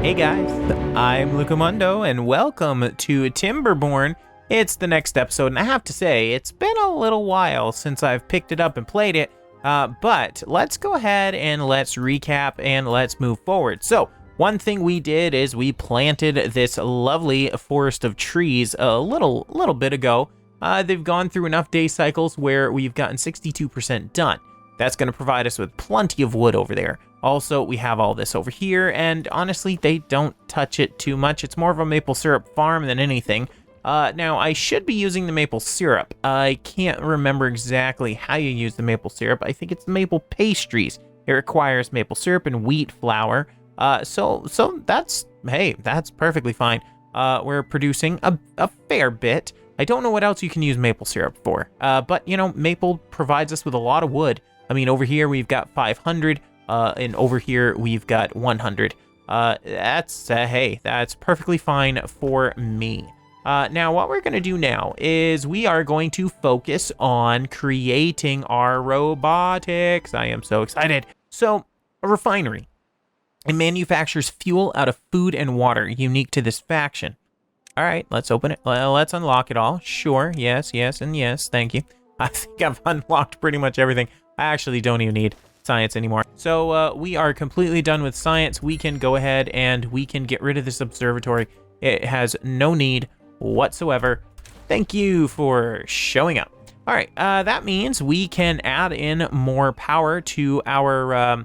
Hey guys, I'm Lukamundo and welcome to Timberborn. It's the next episode, and I have to say, it's been a little while since I've picked it up and played it, but let's go ahead and let's recap and let's move forward. So, one thing we did is we planted this lovely forest of trees a little bit ago. They've gone through enough day cycles where we've gotten 62% done. That's going to provide us with plenty of wood over there. Also, we have all this over here, and honestly, they don't touch it too much. It's more of a maple syrup farm than anything. Now, I should be using the maple syrup. I can't remember exactly how you use the maple syrup. I think it's maple pastries. It requires maple syrup and wheat flour. So that's perfectly fine. We're producing a fair bit. I don't know what else you can use maple syrup for. But, you know, maple provides us with a lot of wood. I mean, over here, we've got 500. And over here, we've got 100. That's perfectly fine for me. Now, what we're going to do now is we are going to focus on creating our robotics. I am so excited. So, a refinery. It manufactures fuel out of food and water unique to this faction. All right, let's open it. Let's unlock it all. Sure, yes, and yes. Thank you. I think I've unlocked pretty much everything. I actually don't even need science anymore. So we are completely done with science. We can go ahead and we can get rid of this observatory. It has no need whatsoever. Thank you for showing up. All right, that means we can add in more power to our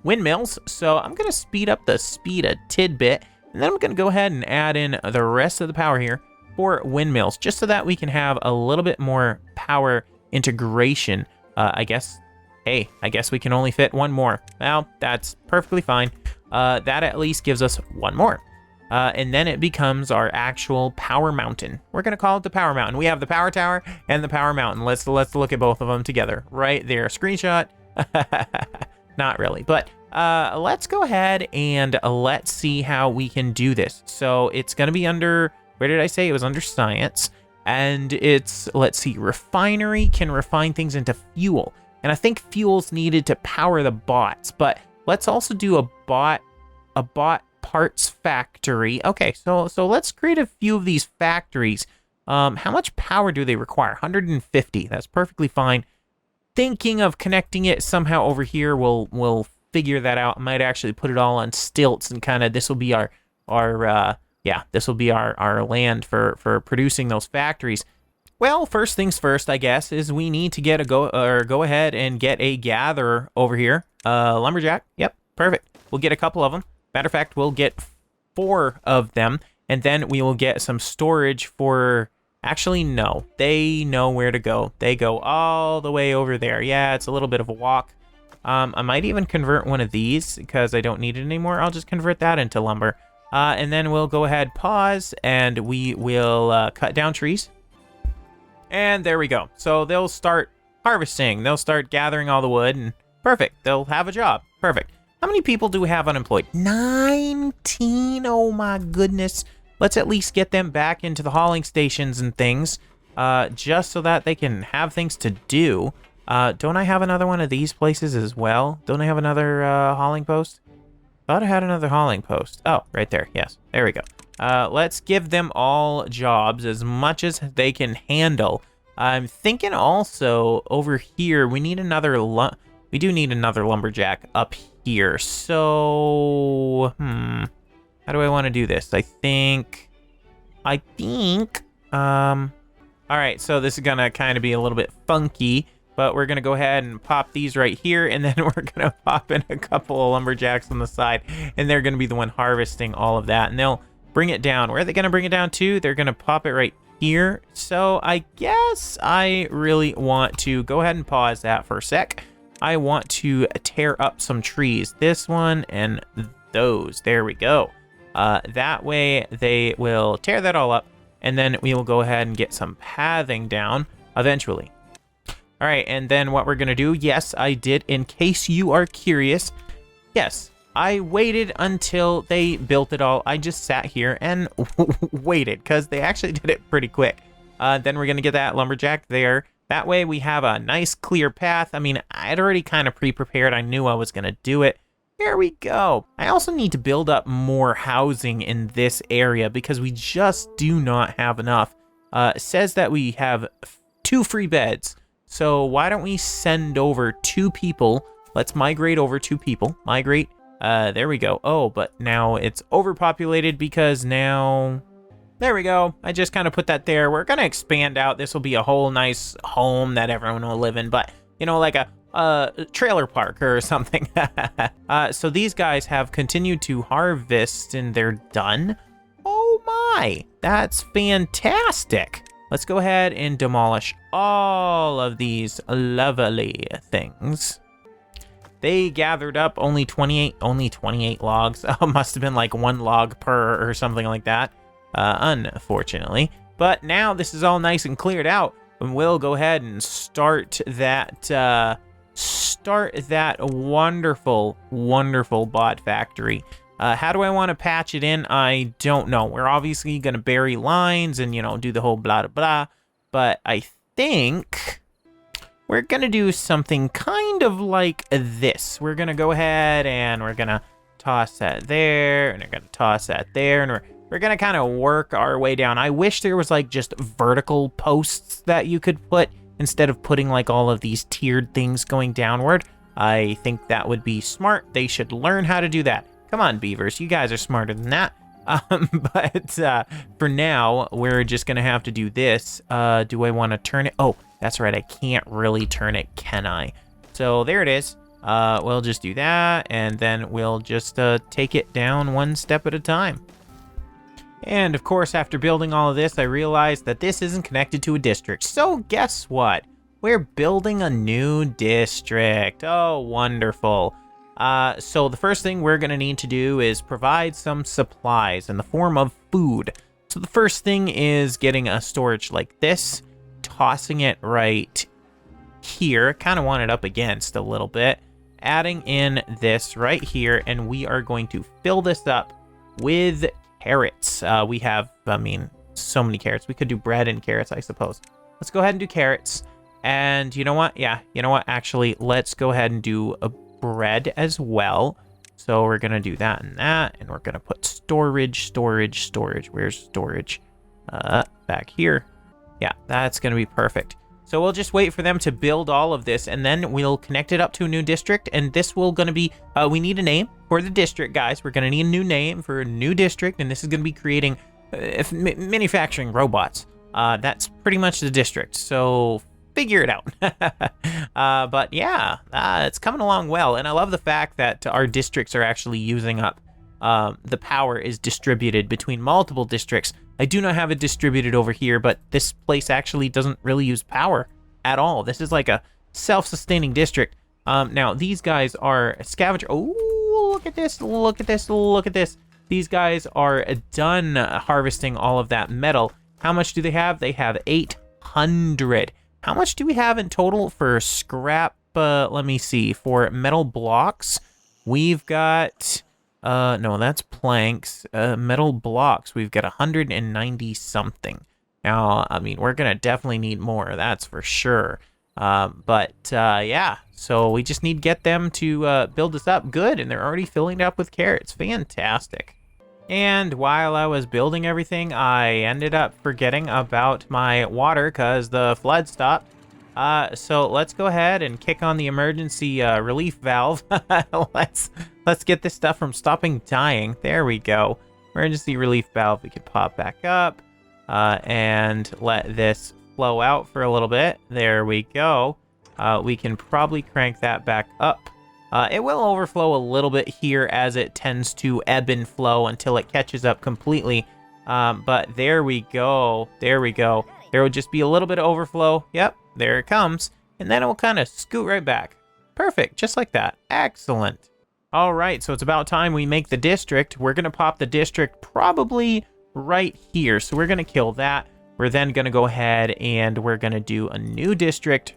windmills. So I'm going to speed up the speed a tidbit, and then I'm going to go ahead and add in the rest of the power here for windmills, just so that we can have a little bit more power integration. I guess we can only fit one more. Well, that's perfectly fine. That at least gives us one more. And then it becomes our actual power mountain. We're going to call it the power mountain. We have the power tower and the power mountain. Let's look at both of them together right there. Screenshot. Not really, but let's go ahead and let's see how we can do this. So it's going to be under, where did I say? It was under science. And it's, let's see, refinery can refine things into fuel. And I think fuel's needed to power the bots, but let's also do a bot parts factory. Okay, so let's create a few of these factories. How much power do they require? 150. That's perfectly fine. Thinking of connecting it somehow over here, we'll figure that out. I might actually put it all on stilts and kind of this will be our land for producing those factories. Well, first things first, I guess, is we need to get go ahead and get a gatherer over here. Lumberjack. Yep, perfect. We'll get a couple of them. Matter of fact, we'll get 4 of them, and then we will get some storage for. Actually, no, they know where to go. They go all the way over there. Yeah, it's a little bit of a walk. I might even convert one of these because I don't need it anymore. I'll just convert that into lumber, and then we'll go ahead, pause, and we will cut down trees. And there we go. So they'll start harvesting. They'll start gathering all the wood, and perfect. They'll have a job. Perfect. How many people do we have unemployed? 19. Oh my goodness. Let's at least get them back into the hauling stations and things, just so that they can have things to do. Don't I have another one of these places as well? Don't I have another hauling post? Thought I had another hauling post. Oh, right there. Yes. There we go. Let's give them all jobs, as much as they can handle. I'm thinking also over here, we need another we do need another lumberjack up here. So, how do I want to do this? I think, all right, so this is going to kind of be a little bit funky, but we're going to go ahead and pop these right here, and then we're going to pop in a couple of lumberjacks on the side, and they're going to be the one harvesting all of that, and they'll bring it down. Where are they going to bring it down to? They're going to pop it right here. So I guess I really want to go ahead and pause that for a sec. I want to tear up some trees. This one and those. There we go. That way they will tear that all up, and then we will go ahead and get some pathing down eventually. All right, and then what we're going to do, yes, I did, in case you are curious, yes, I waited until they built it all. I just sat here and waited, because they actually did it pretty quick. Then we're going to get that lumberjack there. That way we have a nice clear path. I mean, I had already kind of pre-prepared. I knew I was going to do it. There we go. I also need to build up more housing in this area because we just do not have enough. It says that we have 2 free beds. So why don't we send over 2 people? Let's migrate over 2 people. Migrate. There we go. Oh, but now it's overpopulated because now... There we go. I just kind of put that there. We're going to expand out. This will be a whole nice home that everyone will live in. But, you know, like a trailer park or something. So these guys have continued to harvest and they're done. Oh my, that's fantastic. Let's go ahead and demolish all of these lovely things. They gathered up only 28 logs. Must have been like 1 log per or something like that, unfortunately. But now this is all nice and cleared out, and we'll go ahead and start that wonderful, wonderful bot factory. How do I want to patch it in? I don't know. We're obviously going to bury lines and, you know, do the whole blah, blah, blah. But I think we're going to do something kind of like this. We're going to go ahead and we're going to toss that there. And we're going to toss that there. And we're going to kind of work our way down. I wish there was like just vertical posts that you could put instead of putting like all of these tiered things going downward. I think that would be smart. They should learn how to do that. Come on, beavers, you guys are smarter than that. But for now, we're just going to have to do this. Do I want to turn it? Oh, that's right. I can't really turn it, can I? So there it is. We'll just do that, and then we'll just take it down 1 step at a time. And of course, after building all of this, I realized that this isn't connected to a district. So guess what? We're building a new district. Oh, wonderful. So the first thing we're going to need to do is provide some supplies in the form of food. So the first thing is getting a storage like this, tossing it right here. Kind of want it up against a little bit. Adding in this right here, and we are going to fill this up with carrots. We have, I mean, so many carrots. We could do bread and carrots, I suppose. Let's go ahead and do carrots. And you know what? Yeah, you know what? Actually, let's go ahead and do a bread as well. So we're gonna do that and that, and we're gonna put storage. Where's storage? Back here. Yeah, that's gonna be perfect. So we'll just wait for them to build all of this, and then we'll connect it up to a new district. And this will gonna be we need a name for the district, guys. We're gonna need a new name for a new district, and this is gonna be creating manufacturing robots. That's pretty much the district. So figure it out. But yeah, it's coming along well, and I love the fact that our districts are actually using up. The power is distributed between multiple districts. I do not have it distributed over here, but this place actually doesn't really use power at all. This is like a self-sustaining district. Now these guys are scavenger. Oh, look at this! Look at this! Look at this! These guys are done harvesting all of that metal. How much do they have? They have 800. How much do we have in total for scrap? Let me see. For metal blocks, we've got... no, that's planks. Metal blocks, we've got 190 something. Now, I mean, we're going to definitely need more, that's for sure. Yeah, so we just need to get them to build this up. Good, and they're already filling it up with carrots. Fantastic. And while I was building everything, I ended up forgetting about my water because the flood stopped. So let's go ahead and kick on the emergency relief valve. Let's get this stuff from stopping dying. There we go. Emergency relief valve. We could pop back up and let this flow out for a little bit. There we go. We can probably crank that back up. It will overflow a little bit here as it tends to ebb and flow until it catches up completely. But there we go. There we go. There will just be a little bit of overflow. Yep, there it comes. And then it will kind of scoot right back. Perfect, just like that. Excellent. All right, so it's about time we make the district. We're going to pop the district probably right here. So we're going to kill that. We're then going to go ahead and we're going to do a new district.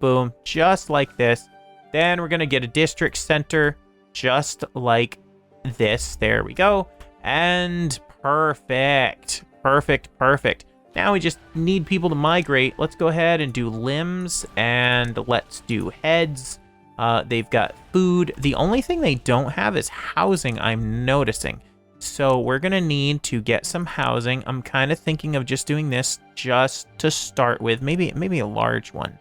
Boom, just like this. Then we're going to get a district center just like this. There we go. And perfect. Perfect. Now we just need people to migrate. Let's go ahead and do limbs and let's do heads. They've got food. The only thing they don't have is housing, I'm noticing. So we're going to need to get some housing. I'm kind of thinking of just doing this just to start with. Maybe a large one.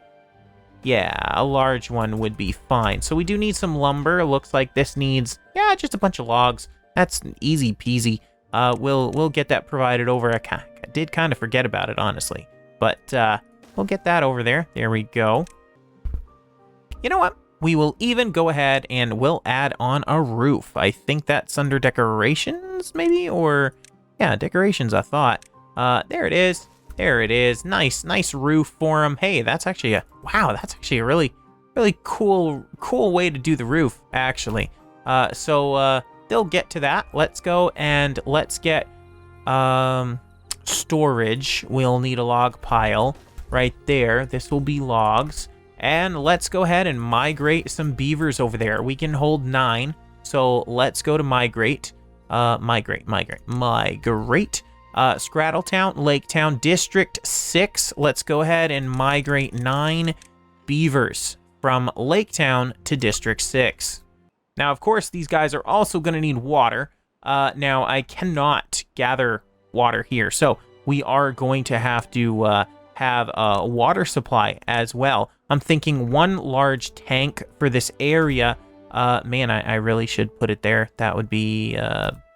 Yeah, a large one would be fine. So we do need some lumber. It looks like this needs, yeah, just a bunch of logs. That's easy peasy. We'll get that provided over. I did kind of forget about it, honestly. But we'll get that over there. There we go. You know what? We will even go ahead and we'll add on a roof. I think that's under decorations, maybe? Or, yeah, decorations, I thought. There it is. There it is. Nice roof for them. Hey, that's actually that's actually a really cool way to do the roof, actually. So they'll get to that. Let's go and let's get storage. We'll need a log pile right there. This will be logs. And let's go ahead and migrate some beavers over there. We can hold 9. So let's go to migrate. Migrate. Scrattletown, Laketown, District 6. Let's go ahead and migrate 9 beavers from Laketown to District 6. Now, of course, these guys are also going to need water. Now, I cannot gather water here. So we are going to have to have a water supply as well. I'm thinking one large tank for this area. Man, I really should put it there. That would be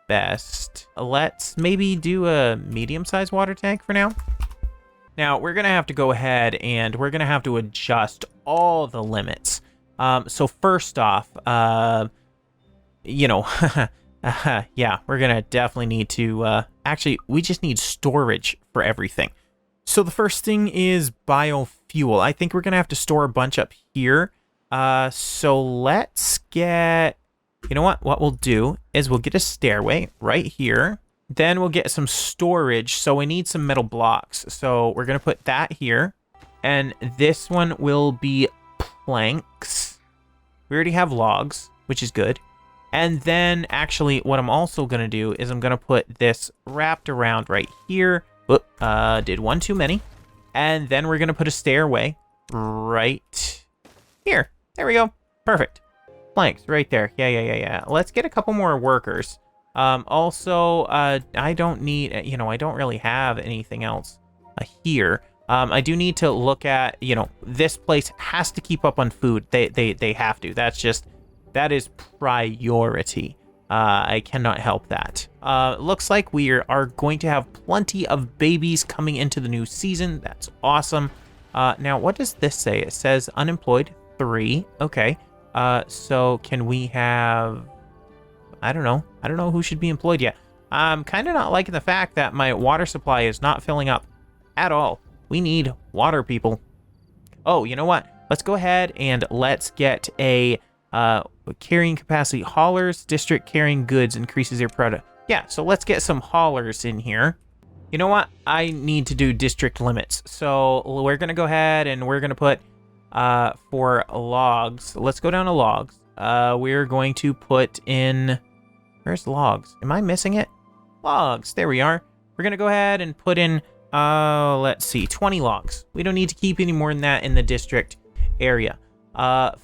best. Let's maybe do a medium-sized water tank for now. Now, we're going to have to go ahead and we're going to have to adjust all the limits. So first off, yeah, we're going to definitely need to, actually, we just need storage for everything. So the first thing is biofuel. I think we're going to have to store a bunch up here. So let's get, you know what we'll do is we'll get a stairway right here. Then we'll get some storage. So we need some metal blocks. So we're going to put that here. And this one will be planks. We already have logs, which is good. And then actually what I'm also going to do is I'm going to put this wrapped around right here. Whoop, did one too many. And then we're going to put a stairway right here. There we go. Perfect. Planks right there. Yeah. Let's get a couple more workers. Also, I don't need, I don't really have anything else here. I do need to look at, this place has to keep up on food. They have to. That is priority. I cannot help that. Looks like we are going to have plenty of babies coming into the new season. That's awesome. Now, what does this say? It says unemployed 3. Okay. So can we have... I don't know who should be employed yet. I'm kind of not liking the fact that my water supply is not filling up at all. We need water, people. Oh, you know what? Let's go ahead and let's get a carrying capacity haulers. District carrying goods increases your product. Yeah, so let's get some haulers in here. You know what? I need to do district limits. So we're going to go ahead and we're going to put for logs. Let's go down to logs. We're going to put in... Where's logs? Am I missing it? Logs. There we are. We're going to go ahead and put in, let's see, 20 logs. We don't need to keep any more than that in the district area. Let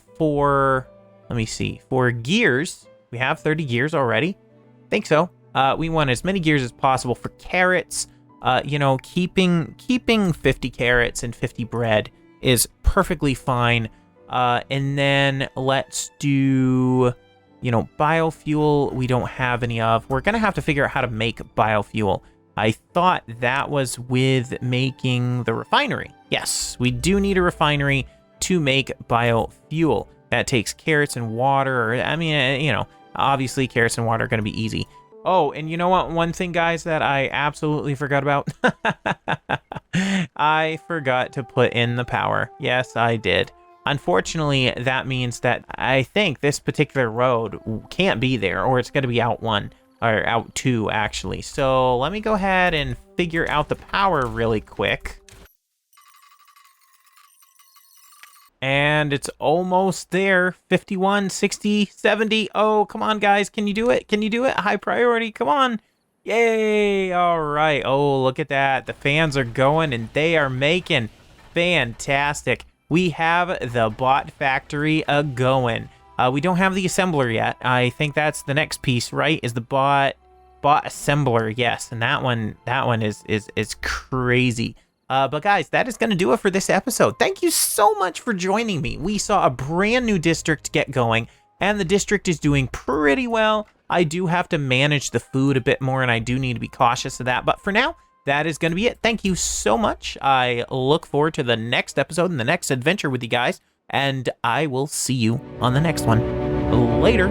me see. For gears, we have 30 gears already. Think so. We want as many gears as possible. For carrots, keeping 50 carrots and 50 bread is perfectly fine. And then let's do... biofuel, we don't have any of. We're going to have to figure out how to make biofuel. I thought that was with making the refinery. Yes, we do need a refinery to make biofuel. That takes carrots and water. Obviously carrots and water are going to be easy. Oh, and you know what? One thing, guys, that I absolutely forgot about. I forgot to put in the power. Yes, I did. Unfortunately, that means that I think this particular road can't be there, or it's going to be out 1, or out 2, actually. So let me go ahead and figure out the power really quick. And it's almost there. 51, 60, 70. Oh, come on, guys. Can you do it? Can you do it? High priority. Come on. Yay. All right. Oh, look at that. The fans are going, and they are making fantastic. we have the bot factory going. We don't have the assembler yet. I think that's the next piece, right? Is the bot assembler? Yes, and that one is crazy. But guys, that is going to do it for this episode. Thank you so much for joining me. We saw a brand new district get going, and the district is doing pretty well. I do have to manage the food a bit more, and I do need to be cautious of that. But for now, that is going to be it. Thank you so much. I look forward to the next episode and the next adventure with you guys, and I will see you on the next one. Later.